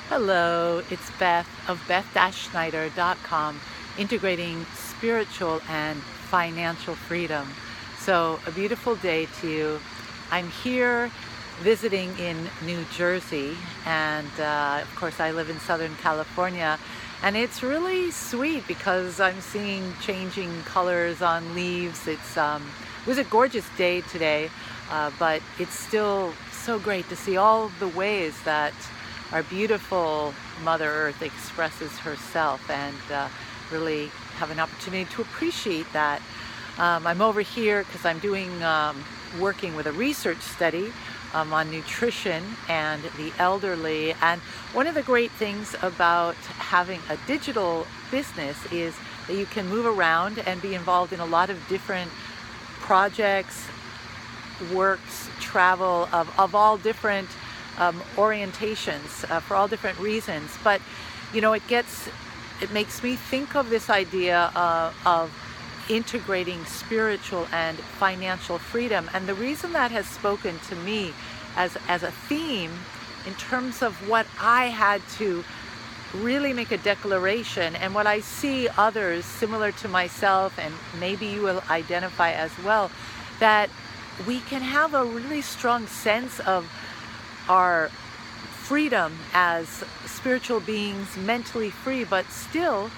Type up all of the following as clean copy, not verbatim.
Hello, it's Beth of beth-schneider.com, integrating spiritual and financial freedom. So, a beautiful day to you. I'm here visiting in New Jersey, and of course, I live in Southern California. And it's really sweet because I'm seeing changing colors on leaves. It was a gorgeous day today, but it's still so great to see all the ways that our beautiful Mother Earth expresses herself, and really have an opportunity to appreciate that. I'm over here because I'm working with a research study on nutrition and the elderly. And one of the great things about having a digital business is that you can move around and be involved in a lot of different projects, works, travel of all different orientations, for all different reasons. But it makes me think of this idea of integrating spiritual and financial freedom. And the reason that has spoken to me as a theme, in terms of what I had to really make a declaration, and what I see others similar to myself, and maybe you will identify as well, that we can have a really strong sense of our freedom as spiritual beings, mentally free, but still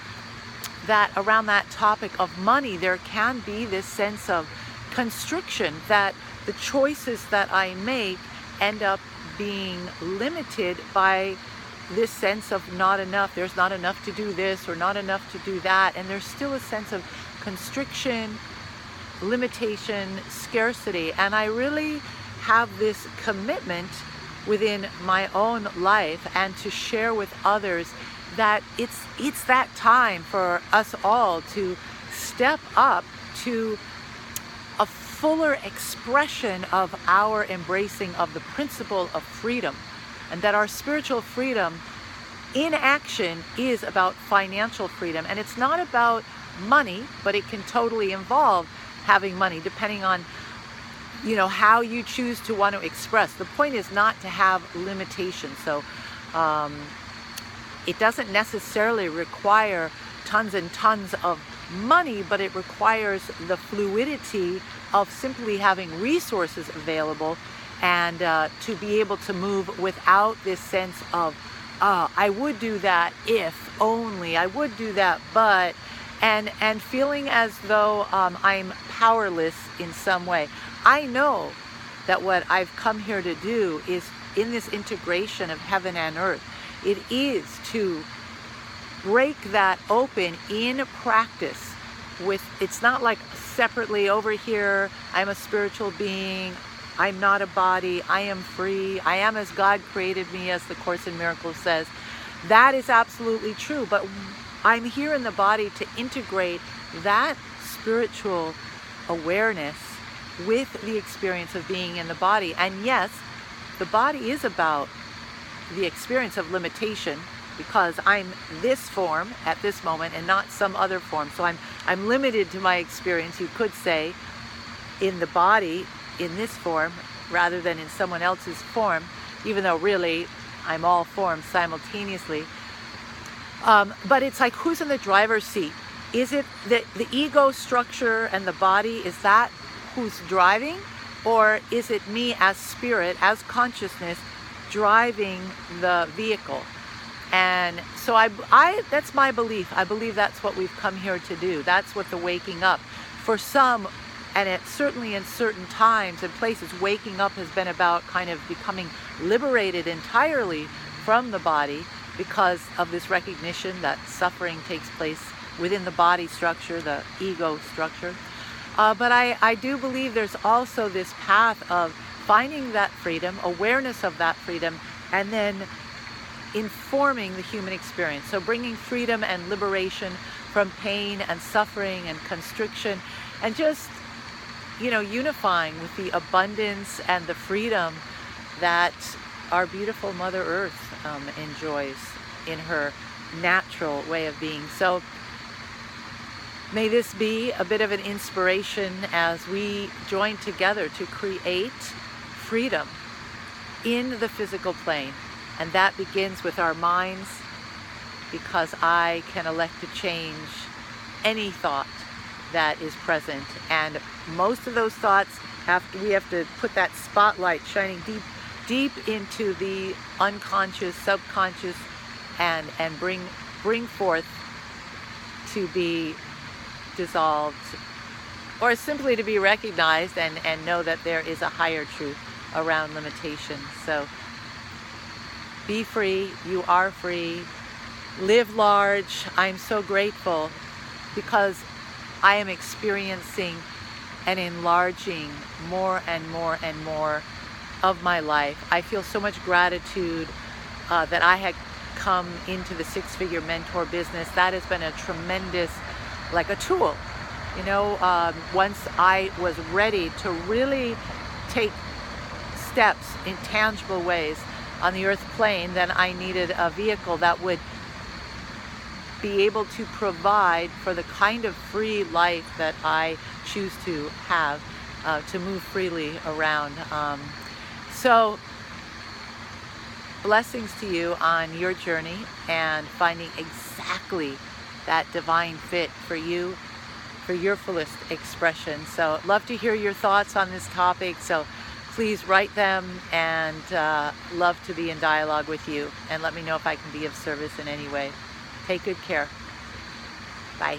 that around that topic of money, there can be this sense of constriction, that the choices that I make end up being limited by this sense of not enough. There's not enough to do this or not enough to do that. And there's still a sense of constriction, limitation, scarcity. And I really have this commitment within my own life, and to share with others, that it's that time for us all to step up to a fuller expression of our embracing of the principle of freedom, and that our spiritual freedom in action is about financial freedom. And it's not about money, but it can totally involve having money, depending on how you choose to want to express. The point is not to have limitations. So it doesn't necessarily require tons and tons of money, but it requires the fluidity of simply having resources available, and to be able to move without this sense of I would do that if only, I would do that but, and feeling as though I'm powerless in some way. I know that what I've come here to do is, in this integration of heaven and earth, it is to break that open in practice. It's not like separately over here, I'm a spiritual being, I'm not a body, I am free, I am as God created me, as the Course in Miracles says. That is absolutely true, but I'm here in the body to integrate that spiritual awareness with the experience of being in the body. And yes, the body is about the experience of limitation, because I'm this form at this moment and not some other form. So I'm limited to my experience, you could say, in the body, in this form, rather than in someone else's form, even though really I'm all forms simultaneously. But it's like, who's in the driver's seat? Is it the ego structure and the body? Is that who's driving? Or is it me as spirit, as consciousness, driving the vehicle? And so I that's my belief. I believe that's what we've come here to do. That's what the waking up. For some, and it certainly in certain times and places, waking up has been about kind of becoming liberated entirely from the body, because of this recognition that suffering takes place within the body structure, the ego structure. But I do believe there's also this path of finding that freedom, awareness of that freedom, and then informing the human experience. So bringing freedom and liberation from pain and suffering and constriction, and just unifying with the abundance and the freedom that our beautiful Mother Earth enjoys in her natural way of being. So may this be a bit of an inspiration as we join together to create freedom in the physical plane, And that begins with our minds, because I can elect to change any thought that is present. And most of those thoughts we have to put that spotlight shining deep into the unconscious, subconscious, and bring forth to be dissolved, or simply to be recognized, and know that there is a higher truth around limitation. So be free. You are free. Live large. I'm so grateful because I am experiencing and enlarging more and more and more of my life. I feel so much gratitude that I had come into the six-figure mentor business. That has been a tremendous, like a tool. You know, once I was ready to really take steps in tangible ways on the earth plane, then I needed a vehicle that would be able to provide for the kind of free life that I choose to have, to move freely around. So blessings to you on your journey and finding exactly that divine fit for you, for your fullest expression. So love to hear your thoughts on this topic. So please write them, and love to be in dialogue with you, and let me know if I can be of service in any way. Take good care. Bye.